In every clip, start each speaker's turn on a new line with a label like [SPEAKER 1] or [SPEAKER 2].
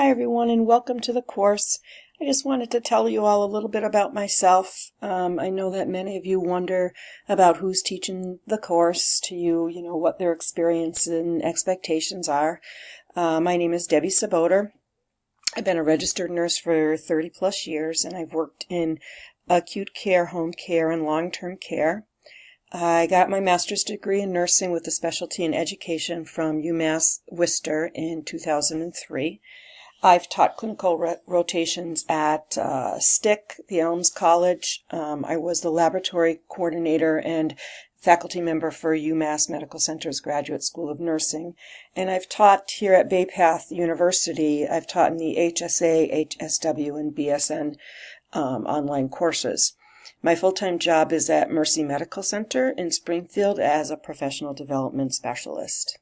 [SPEAKER 1] Hi everyone, and welcome to the course. I just wanted to tell you all a little bit about myself. I know that many of you wonder about who's teaching the course to you, what their experience and expectations are. My name is Debbie Saboter. I've been a registered nurse for 30 plus years, and I've worked in acute care, home care, and long-term care. I got my master's degree in nursing with a specialty in education from UMass Worcester in 2003. I've taught clinical rotations at STIC, the Elms College. I was the laboratory coordinator and faculty member for UMass Medical Center's Graduate School of Nursing. And I've taught here at Bay Path University. I've taught in the HSA, HSW, and BSN online courses. My full-time job is at Mercy Medical Center in Springfield as a professional development specialist.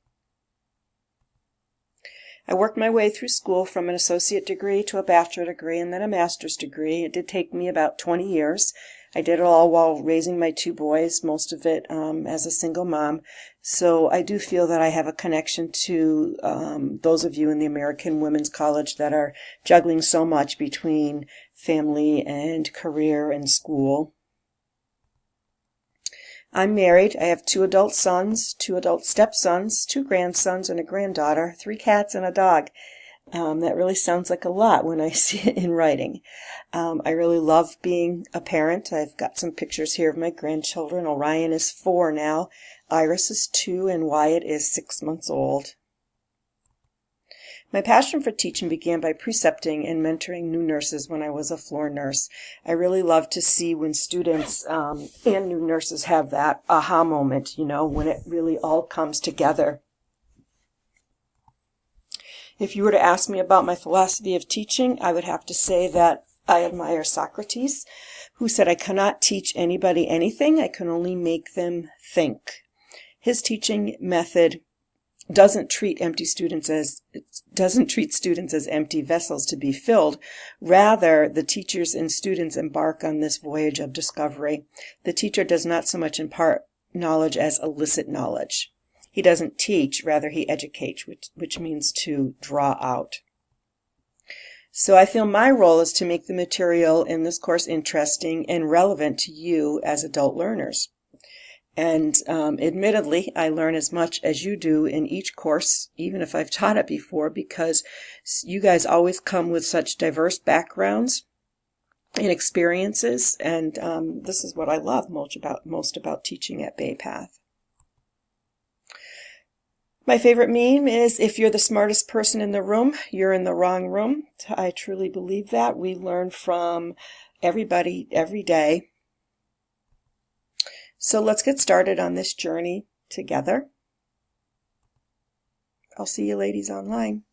[SPEAKER 1] I worked my way through school from an associate degree to a bachelor degree and then a master's degree. It did take me about 20 years. I did it all while raising my two boys, most of it as a single mom. So I do feel that I have a connection to those of you in the American Women's College that are juggling so much between family and career and school. I'm married. I have 2 adult sons, 2 adult stepsons, 2 grandsons, and a granddaughter, 3 cats, and a dog. That really sounds like a lot when I see it in writing. I really love being a parent. I've got some pictures here of my grandchildren. Orion is 4 now, Iris is 2, and Wyatt is 6 months old. My passion for teaching began by precepting and mentoring new nurses when I was a floor nurse. I really love to see when students and new nurses have that aha moment, when it really all comes together. If you were to ask me about my philosophy of teaching, I would have to say that I admire Socrates, who said, "I cannot teach anybody anything, I can only make them think." His teaching method doesn't treat students as empty vessels to be filled. Rather, the teachers and students embark on this voyage of discovery. The teacher does not so much impart knowledge as elicit knowledge. He doesn't teach, rather he educates, which means to draw out. So I feel my role is to make the material in this course interesting and relevant to you as adult learners. And admittedly, I learn as much as you do in each course, even if I've taught it before, because you guys always come with such diverse backgrounds and experiences, and this is what I love most about teaching at Bay Path. My favorite meme is, "If you're the smartest person in the room, you're in the wrong room." I truly believe that. We learn from everybody every day. So let's get started on this journey together. I'll see you ladies online.